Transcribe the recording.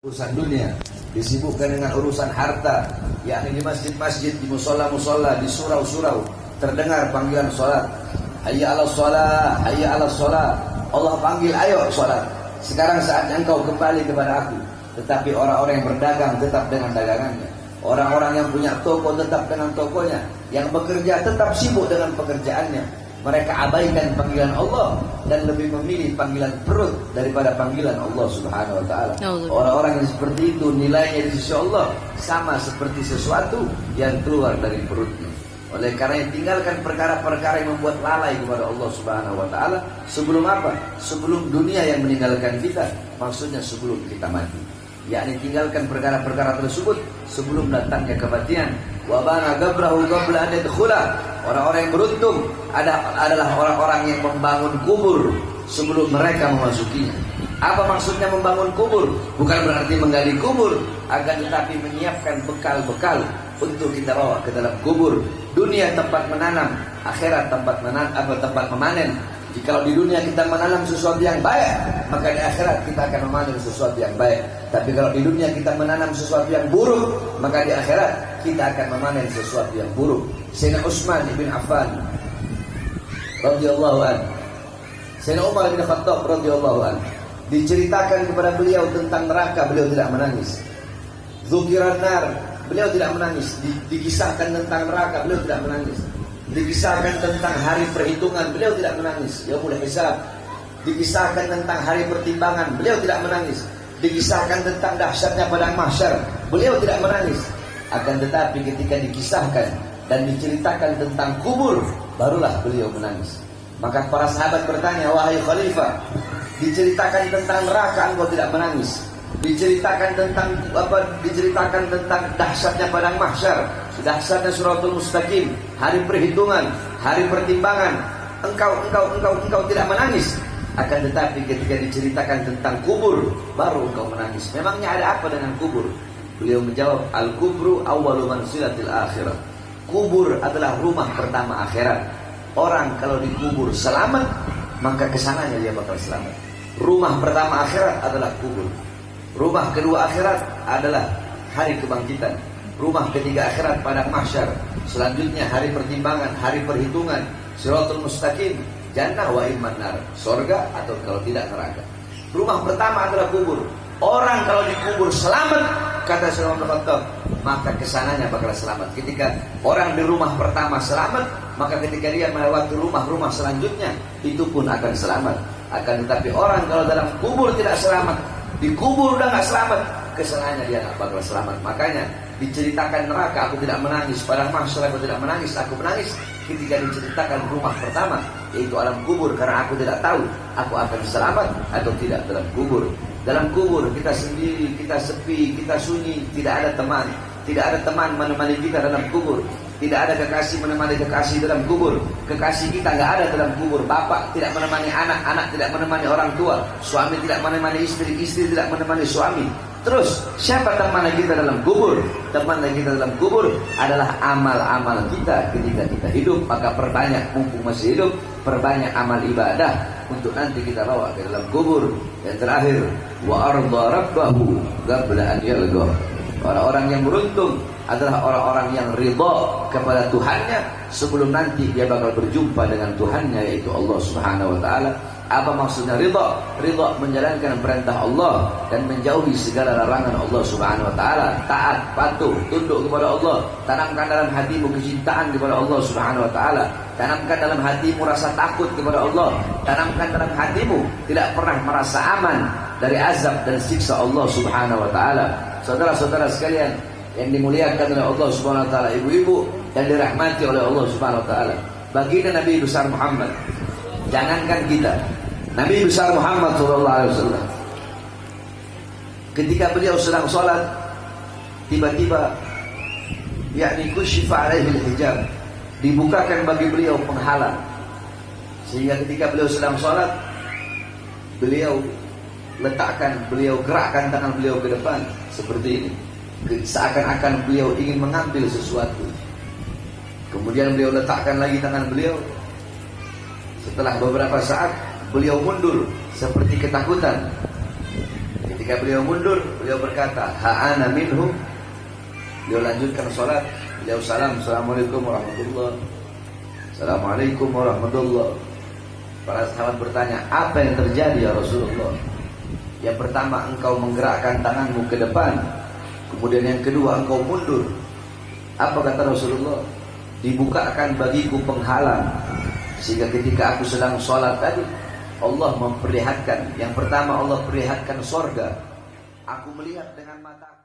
Urusan dunia disibukkan dengan urusan harta, yakni di masjid-masjid, di musola-musola, di surau-surau terdengar panggilan sholat. Hayya 'alas sholat, hayya 'alas sholat. Allah panggil, ayo sholat. Sekarang saatnya engkau kembali kepada aku. Tetapi orang-orang yang berdagang tetap dengan dagangannya. Orang-orang yang punya toko tetap dengan tokonya. Yang bekerja tetap sibuk dengan pekerjaannya. Mereka abaikan panggilan Allah dan lebih memilih panggilan perut daripada panggilan Allah Subhanahu wa taala. Orang-orang yang seperti itu nilainya di sisi Allah sama seperti sesuatu yang keluar dari perutnya. Oleh karena tinggalkan perkara-perkara yang membuat lalai kepada Allah Subhanahu wa taala. Sebelum apa? Sebelum dunia yang meninggalkan kita, maksudnya sebelum kita mati. Yakni tinggalkan perkara-perkara tersebut sebelum datangnya kematian. Wa bana qabrahu qabla an yadkhula. Orang-orang yang beruntung adalah orang-orang yang membangun kubur sebelum mereka memasukinya. Apa maksudnya membangun kubur? Bukan berarti menggali kubur, akan tetapi menyiapkan bekal-bekal untuk kita bawa ke dalam kubur. Dunia tempat menanam, akhirat tempat memanen. Jika di dunia kita menanam sesuatu yang baik, maka di akhirat kita akan memanen sesuatu yang baik. Tapi kalau di dunia kita menanam sesuatu yang buruk, maka di akhirat kita akan memanen sesuatu yang buruk. Sayyidina Utsman bin Affan radhiyallahu anhu, Sayyidina Umar bin Khattab radhiyallahu anhu, diceritakan kepada beliau tentang neraka, beliau tidak menangis. Dzukiran nar, beliau tidak menangis. Dikisahkan tentang neraka, beliau tidak menangis. Dikisahkan tentang hari perhitungan, beliau tidak menangis. Yaumul hisab. Dikisahkan tentang hari pertimbangan, beliau tidak menangis. Dikisahkan tentang dahsyatnya padang mahsyar, beliau tidak menangis. Akan tetapi ketika dikisahkan dan diceritakan tentang kubur, barulah beliau menangis. Maka para sahabat bertanya, wahai khalifah, diceritakan tentang neraka engkau tidak menangis, diceritakan tentang dahsyatnya padang mahsyar, dahsyatnya siratul mustaqim, hari perhitungan, hari pertimbangan, engkau tidak menangis. Akan tetapi ketika diceritakan tentang kubur, baru engkau menangis. Memangnya ada apa dengan kubur? Beliau menjawab, al-kubru awwalu manzilatil akhirah. Kubur adalah rumah pertama akhirat. Orang kalau dikubur selamat, maka kesananya dia bakal selamat. Rumah pertama akhirat adalah kubur. Rumah kedua akhirat adalah hari kebangkitan. Rumah ketiga akhirat padang mahsyar. Selanjutnya hari pertimbangan, hari perhitungan, siratul mustaqim, jannah wa imman nar, surga atau kalau tidak neraka. Rumah pertama adalah kubur. Orang kalau dikubur selamat, kata Sayyidina Khattab, maka kesananya bakal selamat. Ketika orang di rumah pertama selamat, maka ketika dia melewati rumah-rumah selanjutnya, itu pun akan selamat. Akan tetapi orang kalau dalam kubur tidak selamat, dikubur udah gak selamat, kesananya dia gak bakal selamat. Makanya diceritakan neraka, aku tidak menangis. Padang mahsyar, aku tidak menangis. Aku menangis ketika diceritakan rumah pertama, yaitu alam kubur, karena aku tidak tahu aku akan selamat atau tidak dalam kubur. Dalam kubur kita sendiri, kita sepi, kita sunyi, tidak ada teman. Tidak ada teman menemani kita dalam kubur. Tidak ada kekasih menemani kekasih dalam kubur. Kekasih kita nggak ada dalam kubur. Bapak tidak menemani anak, anak tidak menemani orang tua, suami tidak menemani istri, istri tidak menemani suami. Terus siapa teman kita dalam kubur? Teman kita dalam kubur adalah amal-amal kita ketika kita hidup. Maka perbanyak, mumpung masih hidup, perbanyak amal ibadah untuk nanti kita bawa ke dalam kubur. Yang terakhir, wa arda rabbahu qabla an yalqa. Orang-orang yang beruntung adalah orang-orang yang ridha kepada Tuhannya sebelum nanti dia bakal berjumpa dengan Tuhannya, yaitu Allah Subhanahu wa taala. Apa maksudnya ridha? Ridha menjalankan perintah Allah dan menjauhi segala larangan Allah Subhanahu wa taala. Taat, patuh, tunduk kepada Allah. Tanamkan dalam hatimu kecintaan kepada Allah Subhanahu wa taala. Tanamkan dalam hatimu rasa takut kepada Allah. Tanamkan dalam hatimu tidak pernah merasa aman dari azab dan siksa Allah Subhanahu wa taala. Saudara-saudara sekalian yang dimuliakan oleh Allah Subhanahu wa taala, ibu-ibu yang dirahmati oleh Allah Subhanahu wa taala, baginda Nabi besar Muhammad, jangankan kita, Nabi besar Muhammad sallallahu alaihi wasallam, ketika beliau sedang sholat, tiba-tiba yakni kushifa alaihi hijab, dibukakan bagi beliau penghalang, sehingga ketika beliau sedang sholat, beliau gerakkan tangan beliau ke depan seperti ini, seakan-akan beliau ingin mengambil sesuatu. Kemudian beliau letakkan lagi tangan beliau. Setelah beberapa saat beliau mundur seperti ketakutan. Ketika beliau mundur, beliau berkata, ha'ana minhum. Beliau lanjutkan sholat. Beliau salam, assalamualaikum warahmatullahi. Assalamualaikum warahmatullahi. Para sahabat bertanya, apa yang terjadi ya Rasulullah? Yang pertama, engkau menggerakkan tanganmu ke depan. Kemudian yang kedua, engkau mundur. Apa kata Rasulullah? Dibukakan bagiku penghalang, sehingga ketika aku sedang sholat tadi, Allah memperlihatkan. Yang pertama, Allah perlihatkan sorga. Aku melihat dengan mata.